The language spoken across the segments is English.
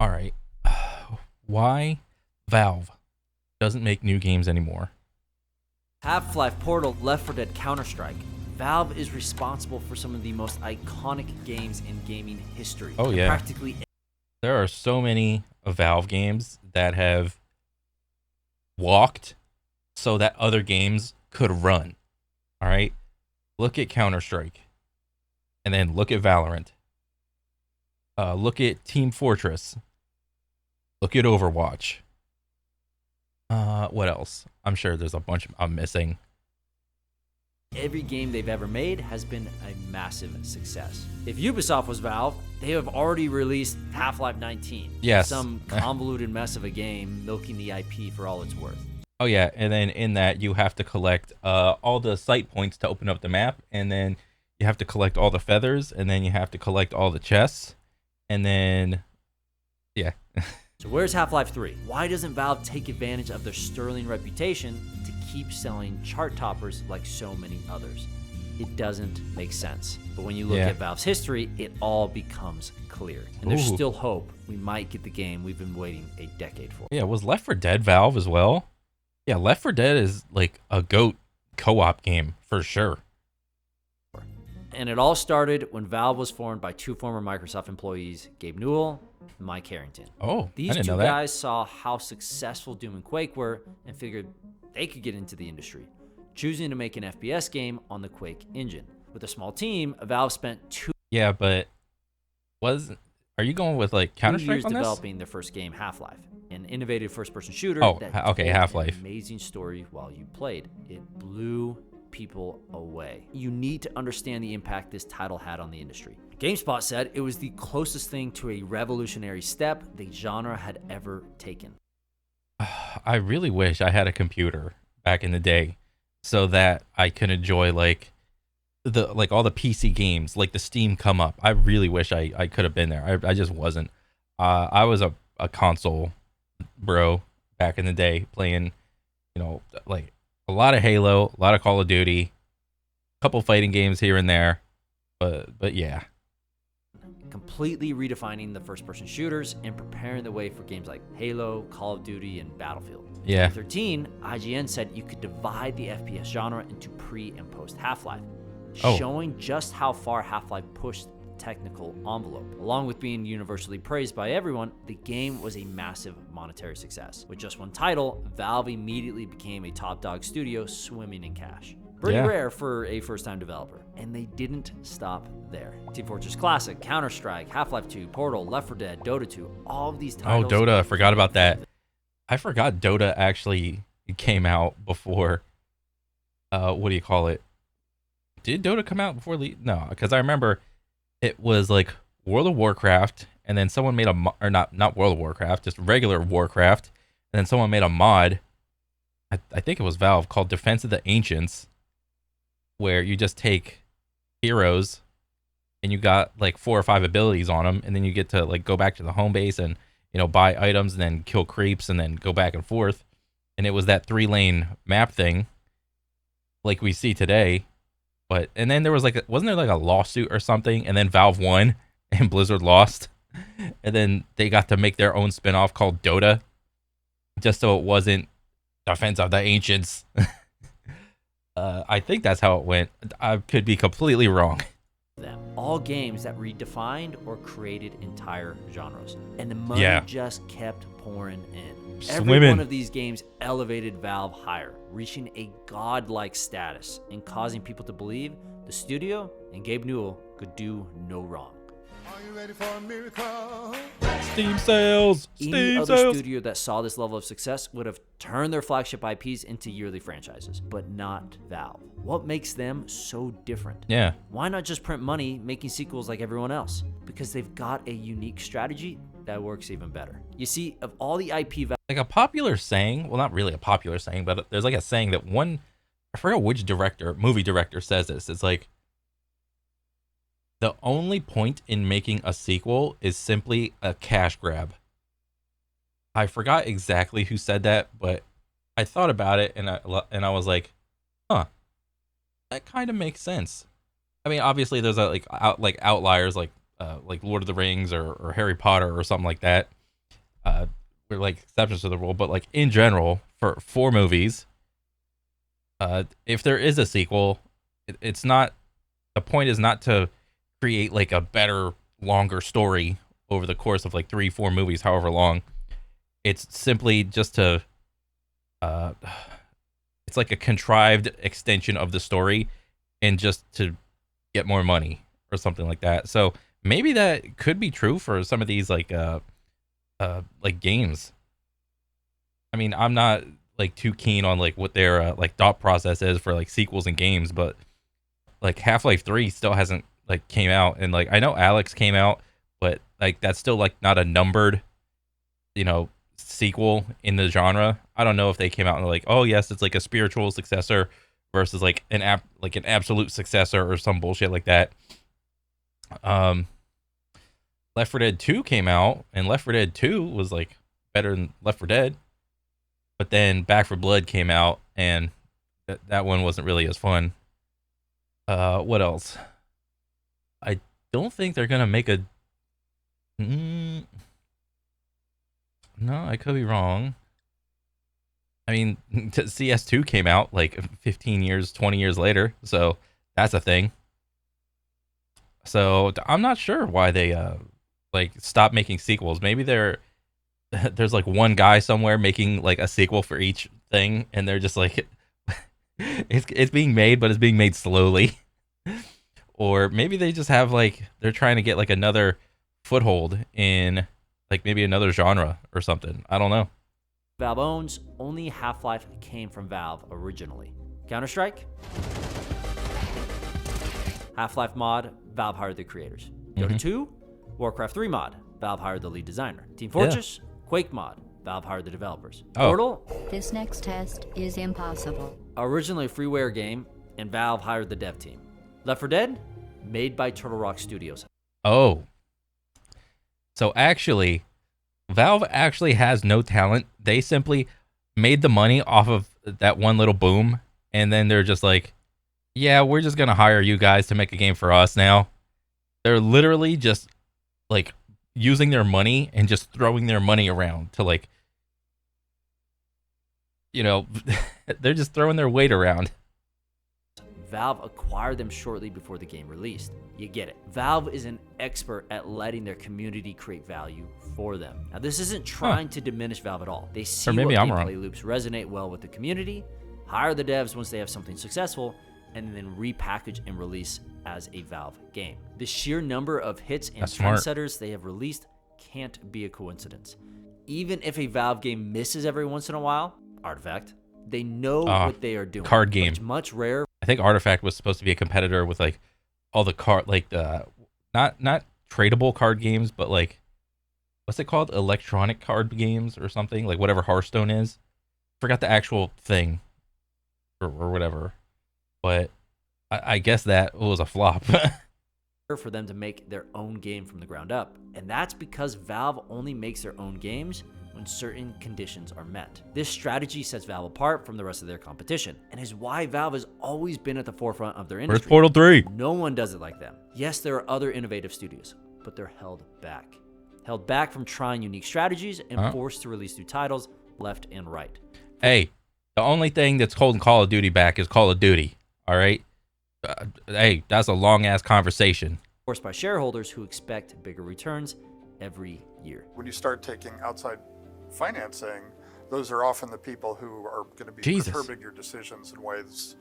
All right. Why Valve doesn't make new games anymore? Half-Life, Portal, Left 4 Dead, Counter-Strike. Valve is responsible for some of the most iconic games in gaming history. Oh, And yeah. practically There are so many Valve games that have walked so that other games could run. All right. Look at Counter Strike, and then look at Valorant. Look at Team Fortress. Look at Overwatch. What else? I'm sure there's a bunch I'm missing. every game they've ever made has been a massive success. If Ubisoft was Valve, they have already released Half-Life 19. Yes. Some convoluted mess of a game milking the IP for all it's worth. Oh yeah, and then in that you have to collect all the sight points to open up the map, and then you have to collect all the feathers, and then you have to collect all the chests, and then yeah. So where's Half-Life 3? Why doesn't Valve take advantage of their sterling reputation to keep selling chart toppers like so many others? It doesn't make sense. But when you look at Valve's history, it all becomes clear. And there's still hope we might get the game we've been waiting a decade for. Yeah, was Left 4 Dead Valve as well? Yeah, Left 4 Dead is like a GOAT co-op game for sure. And it all started when Valve was formed by two former Microsoft employees, Gabe Newell and Mike Harrington. Oh, These I didn't two know that. guys saw how successful Doom and Quake were and figured they could get into the industry, choosing to make an FPS game on the Quake engine. With a small team, Valve spent 2 Yeah, but are you going with like Counter-Strike years on this? developing their first game, Half-Life, an innovative first-person shooter that okay, told Half-Life. an amazing story while you played. It blew people away. You need to understand the impact this title had on the industry. GameSpot said it was the closest thing to a revolutionary step the genre had ever taken. I really wish I had a computer back in the day so that I could enjoy like all the PC games, like the Steam come up. I really wish I could have been there. I just wasn't. I was a console bro back in the day playing, like a lot of Halo, a lot of Call of Duty, a couple fighting games here and there. But yeah. Completely redefining the first-person shooters and preparing the way for games like Halo, Call of Duty, and Battlefield. Yeah. In 2013, IGN said you could divide the FPS genre into pre- and post-Half-Life, showing just how far Half-Life pushed the technical envelope. Along with being universally praised by everyone, the game was a massive monetary success. With just one title, Valve immediately became a top-dog studio swimming in cash. Pretty rare for a first-time developer. And they didn't stop there. Team Fortress Classic, Counter-Strike, Half-Life 2, Portal, Left 4 Dead, Dota 2, all of these titles. Oh, Dota, I forgot about that. I forgot Dota actually came out before, what do you call it? Did Dota come out before No, because I remember it was like World of Warcraft, and then someone made or not World of Warcraft, just regular Warcraft, and then someone made a mod, I think it was Valve, called Defense of the Ancients, where you just take heroes and you got like 4 or 5 abilities on them, and then you get to like go back to the home base and buy items and then kill creeps and then go back and forth. And it was that 3-lane map thing like we see today. And then there was wasn't there like a lawsuit or something, and then Valve won and Blizzard lost, and then they got to make their own spinoff called Dota, just so it wasn't Defense of the Ancients. I think that's how it went. I could be completely wrong. All games that redefined or created entire genres. And the money just kept pouring in. Every one of these games elevated Valve higher, reaching a godlike status and causing people to believe the studio and Gabe Newell could do no wrong. Are you ready for a miracle? Steam sales! Any other studio that saw this level of success would have turned their flagship IPs into yearly franchises, but not Valve. What makes them so different? Yeah. Why not just print money making sequels like everyone else? Because they've got a unique strategy that works even better. You see, of all the IP like a popular saying, well, not really a popular saying, but there's like a saying that I forgot which movie director says this. It's like, the only point in making a sequel is simply a cash grab. I forgot exactly who said that, but I thought about it and I was like, huh, that kind of makes sense. I mean, obviously there's outliers like Lord of the Rings or Harry Potter or something like that. we're like exceptions to the rule, but like in general, for 4 movies, if there is a sequel, it's not, the point is not to create like a better, longer story over the course of like 3-4 movies, however long. It's simply just to, it's like a contrived extension of the story, and just to get more money or something like that. So maybe that could be true for some of these like games. I mean, I'm not like too keen on like what their like thought process is for like sequels and games, but like Half-Life 3 still hasn't like came out, and like I know Alex came out, but like that's still like not a numbered, sequel in the genre. I don't know if they came out and like, oh yes, it's like a spiritual successor versus like an absolute successor or some bullshit like that. Left 4 Dead 2 came out, and Left 4 Dead 2 was like better than Left 4 Dead. But then Back 4 Blood came out, and that one wasn't really as fun. What else? I don't think they're gonna make a. No, I could be wrong. I mean, CS2 came out like 15 years, 20 years later, so that's a thing. So I'm not sure why they like stop making sequels. Maybe there's like one guy somewhere making like a sequel for each thing, and they're just like it's being made, but it's being made slowly. Or maybe they just have like, they're trying to get like another foothold in like maybe another genre or something. I don't know. Valve owns, only Half-Life came from Valve originally. Counter-Strike? Half-Life mod, Valve hired the creators. Dota 2? Warcraft 3 mod, Valve hired the lead designer. Team Fortress? Quake mod, Valve hired the developers. Portal? This next test is impossible. Originally a freeware game, and Valve hired the dev team. Left 4 Dead? Made by Turtle Rock Studios. Oh. So actually, Valve actually has no talent. They simply made the money off of that one little boom, and then they're just like, yeah, we're just going to hire you guys to make a game for us now. They're literally just like using their money and just throwing their money around to like, they're just throwing their weight around. Valve acquired them shortly before the game released. You get it. Valve is an expert at letting their community create value for them. Now, this isn't trying to diminish Valve at all. They see what gameplay loops resonate well with the community, hire the devs once they have something successful, and then repackage and release as a Valve game. The sheer number of hits and trendsetters they have released can't be a coincidence. Even if a Valve game misses every once in a while, Artifact, they know what they are doing. Card game. It's much rare. I think Artifact was supposed to be a competitor with like all the not tradable card games, but like, what's it called? Electronic card games or something, like whatever Hearthstone is. Forgot the actual thing or whatever, but I guess that was a flop. For them to make their own game from the ground up, and that's because Valve only makes their own games when certain conditions are met. This strategy sets Valve apart from the rest of their competition, and is why Valve has always been at the forefront of their industry. Where's Portal 3? No one does it like them. Yes, there are other innovative studios, but they're held back from trying unique strategies and forced to release new titles left and right. Hey, the only thing that's holding Call of Duty back is Call of Duty, all right? Hey, that's a long-ass conversation. Forced by shareholders who expect bigger returns every year. When you start taking outside financing, those are often the people who are going to be perturbing your decisions in ways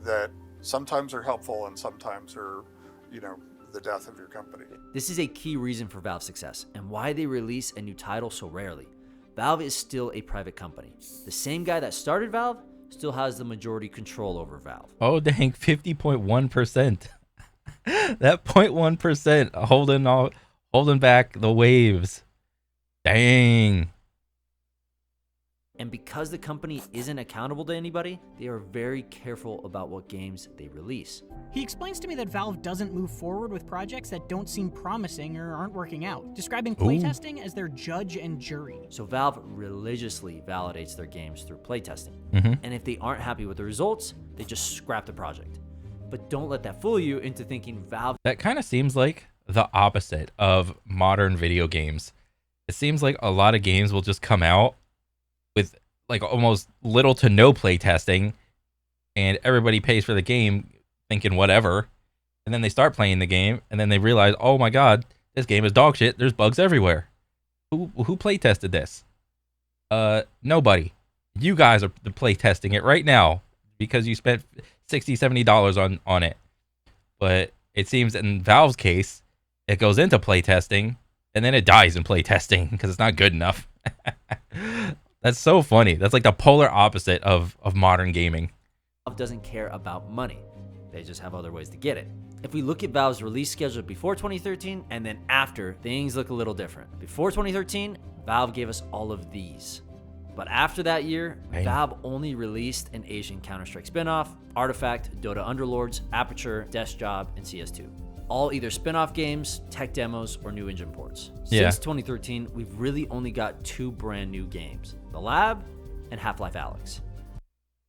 that sometimes are helpful and sometimes are, the death of your company. This is a key reason for Valve's success and why they release a new title so rarely. Valve is still a private company. The same guy that started Valve still has the majority control over Valve. Oh, dang, 50.1%. That 0.1% holding back the waves. Dang. And because the company isn't accountable to anybody, they are very careful about what games they release. He explains to me that Valve doesn't move forward with projects that don't seem promising or aren't working out, describing playtesting as their judge and jury. So Valve religiously validates their games through playtesting. And if they aren't happy with the results, they just scrap the project. But don't let that fool you into thinking Valve... That kind of seems like the opposite of modern video games. it seems like a lot of games will just come out with like almost little to no play testing, and everybody pays for the game thinking whatever, and then they start playing the game, and then they realize, oh my god, this game is dog shit. There's bugs everywhere. Who play tested this? Nobody. You guys are play testing it right now because you spent $60-$70 on it. But it seems in Valve's case, it goes into play testing and then it dies in play testing because it's not good enough. That's so funny. That's like the polar opposite of modern gaming. Valve doesn't care about money. They just have other ways to get it. If we look at Valve's release schedule before 2013 and then after, things look a little different. Before 2013, Valve gave us all of these. But after that year, Valve only released an Asian Counter-Strike spinoff, Artifact, Dota Underlords, Aperture, Desk Job, and CS2. All either spin-off games, tech demos, or new engine ports. Since 2013, we've really only got 2 brand new games, The Lab and Half-Life Alyx.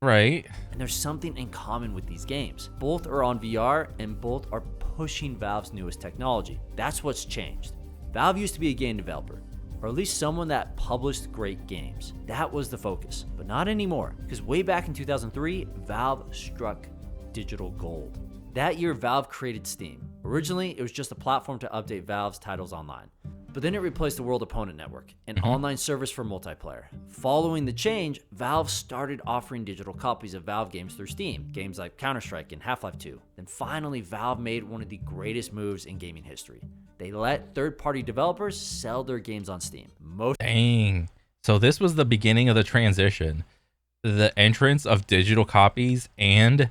Right. And there's something in common with these games. Both are on VR and both are pushing Valve's newest technology. That's what's changed. Valve used to be a game developer, or at least someone that published great games. That was the focus, but not anymore, because way back in 2003, Valve struck digital gold. That year, Valve created Steam. Originally, it was just a platform to update Valve's titles online. But then it replaced the World Opponent Network, an online service for multiplayer. Following the change, Valve started offering digital copies of Valve games through Steam, games like Counter-Strike and Half-Life 2. Then finally, Valve made one of the greatest moves in gaming history. They let third-party developers sell their games on Steam. Dang. So this was the beginning of the transition. The entrance of digital copies and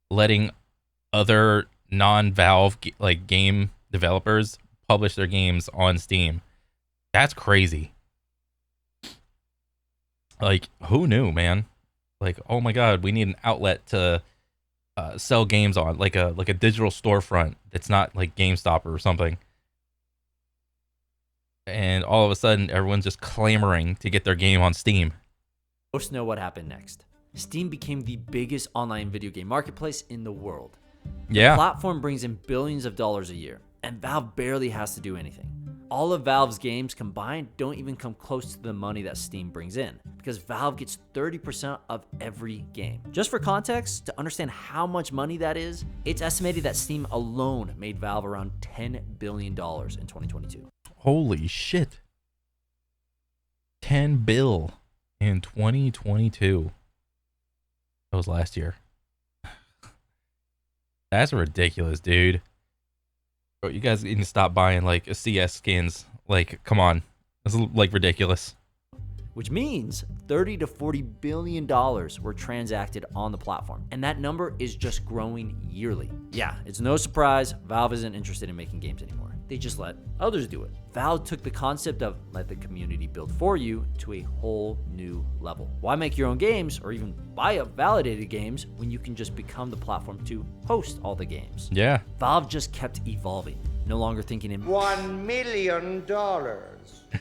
letting other non-Valve like game developers publish their games on Steam. That's crazy. Like, who knew, man? Like, oh my god, we need an outlet to sell games on, like a digital storefront that's not like GameStop or something. And all of a sudden, everyone's just clamoring to get their game on Steam. Most know what happened next. Steam became the biggest online video game marketplace in the world. Yeah. The platform brings in billions of dollars a year, and Valve barely has to do anything. All of Valve's games combined don't even come close to the money that Steam brings in, because Valve gets 30% of every game. Just for context, to understand how much money that is, it's estimated that Steam alone made Valve around $10 billion in 2022. Holy shit. 10 bill in 2022. That was last year. That's ridiculous, dude. Bro, you guys need to stop buying like CS skins. Like, come on. That's like ridiculous. Which means $30 to $40 billion were transacted on the platform. And that number is just growing yearly. Yeah, it's no surprise Valve isn't interested in making games anymore. They just let others do it. Valve took the concept of let the community build for you to a whole new level. Why make your own games or even buy up validated games when you can just become the platform to host all the games? Yeah. Valve just kept evolving, no longer thinking in $1 million.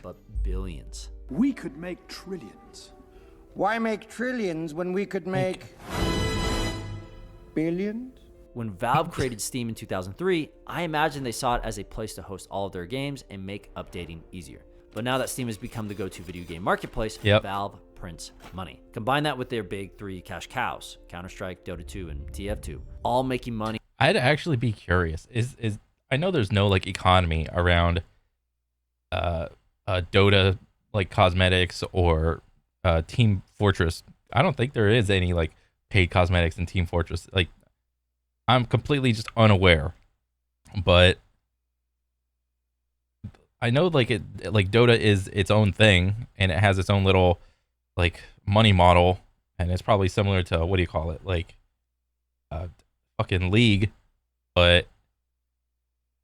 but billions. We could make trillions. Why make trillions when we could make billions? When Valve created Steam in 2003, I imagine they saw it as a place to host all of their games and make updating easier. But now that Steam has become the go-to video game marketplace, Valve prints money. Combine that with their big 3 cash cows, Counter-Strike, Dota 2, and TF2, all making money. I'd actually be curious. Is I know there's no like economy around Dota like cosmetics or Team Fortress. I don't think there is any like paid cosmetics in Team Fortress. Like, I'm completely just unaware, but I know like Dota is its own thing and it has its own little like money model, and it's probably similar to what do you call it, like fucking League, but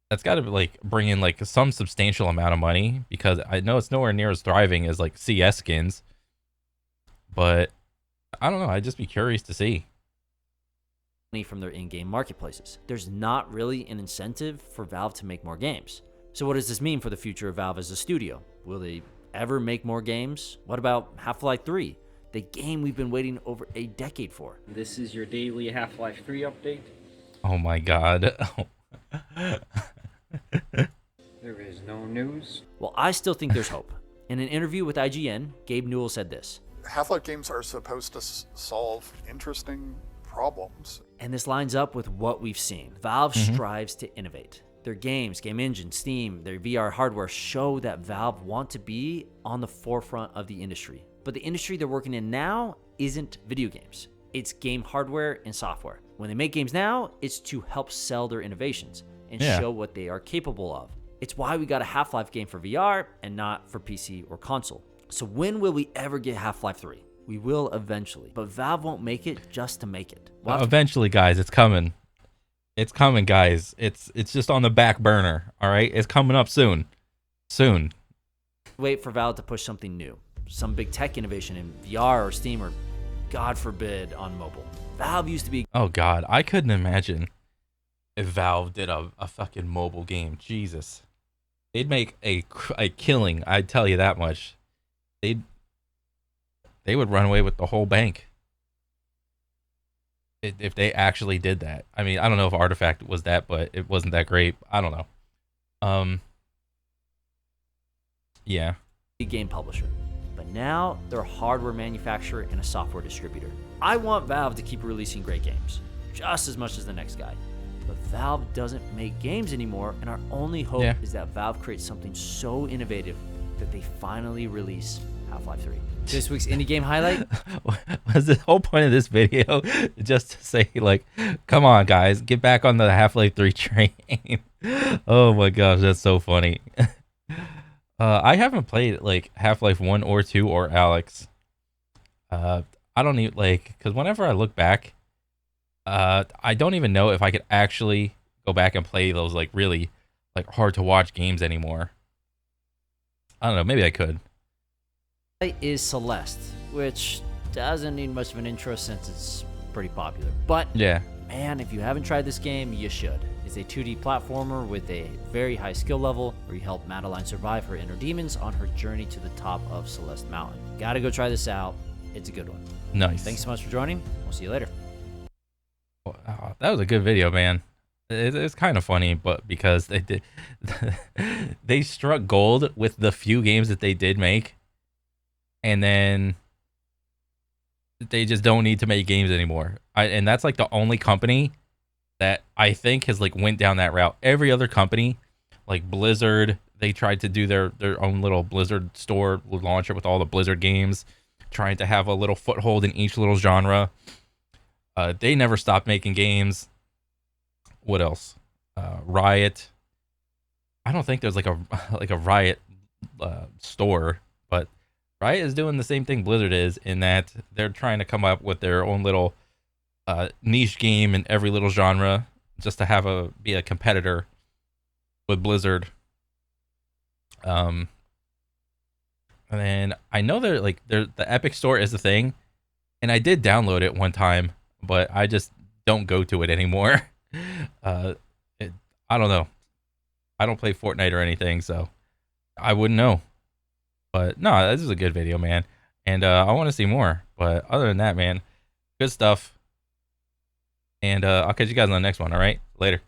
that's got to like bring in like some substantial amount of money, because I know it's nowhere near as thriving as like CS skins, but I don't know. I'd just be curious to see. From their in-game marketplaces. There's not really an incentive for Valve to make more games. So what does this mean for the future of Valve as a studio? Will they ever make more games? What about Half-Life 3, the game we've been waiting over a decade for? This is your daily Half-Life 3 update. Oh my god. There is no news. Well, I still think there's hope. In an interview with IGN, Gabe Newell said this. Half-Life games are supposed to solve interesting problems. And this lines up with what we've seen. Valve strives to innovate. Their games, game engine, Steam, their VR hardware show that Valve want to be on the forefront of the industry. But the industry they're working in now isn't video games. It's game hardware and software. When they make games now, it's to help sell their innovations and show what they are capable of. It's why we got a Half-Life game for VR and not for PC or console. So when will we ever get Half-Life 3? We will eventually, but Valve won't make it just to make it. Eventually, guys, it's coming. It's coming, guys. It's just on the back burner, all right? It's coming up soon. Soon. Wait for Valve to push something new. Some big tech innovation in VR or Steam or, God forbid, on mobile. Valve used to be... Oh, God. I couldn't imagine if Valve did a fucking mobile game. Jesus. They'd make a killing, I'd tell you that much. They would run away with the whole bank if they actually did that. I mean, I don't know if Artifact was that, but it wasn't that great. I don't know. Yeah. Game publisher. But now they're a hardware manufacturer and a software distributor. I want Valve to keep releasing great games, just as much as the next guy. But Valve doesn't make games anymore, and our only hope is that Valve creates something so innovative that they finally release Half-Life 3. This week's indie game highlight? Was the whole point of this video just to say, like, come on, guys, get back on the Half-Life 3 train. Oh my gosh, that's so funny. I haven't played, like, Half-Life 1 or 2 or Alex. I don't even, like, because whenever I look back, I don't even know if I could actually go back and play those, like, really, like, hard-to-watch games anymore. I don't know, maybe I could. Is Celeste, which doesn't need much of an intro since it's pretty popular. But yeah, man, if you haven't tried this game, you should. It's a 2D platformer with a very high skill level where you help Madeline survive her inner demons on her journey to the top of Celeste Mountain. Gotta go try this out. It's a good one. Nice. Thanks so much for joining. We'll see you later. Oh, that was a good video, man. It's kind of funny, but because they did, they struck gold with the few games that they did make. And then they just don't need to make games anymore. And that's like the only company that I think has like went down that route. Every other company, like Blizzard, they tried to do their own little Blizzard store launcher with all the Blizzard games, trying to have a little foothold in each little genre. They never stopped making games. What else? Riot. I don't think there's like a Riot store, but Riot is doing the same thing Blizzard is in that they're trying to come up with their own little niche game in every little genre just to be a competitor with Blizzard. And then I know the Epic Store is a thing, and I did download it one time, but I just don't go to it anymore. I don't know. I don't play Fortnite or anything, so I wouldn't know. But no, this is a good video, man. And I want to see more. But other than that, man, good stuff. And I'll catch you guys on the next one, all right? Later.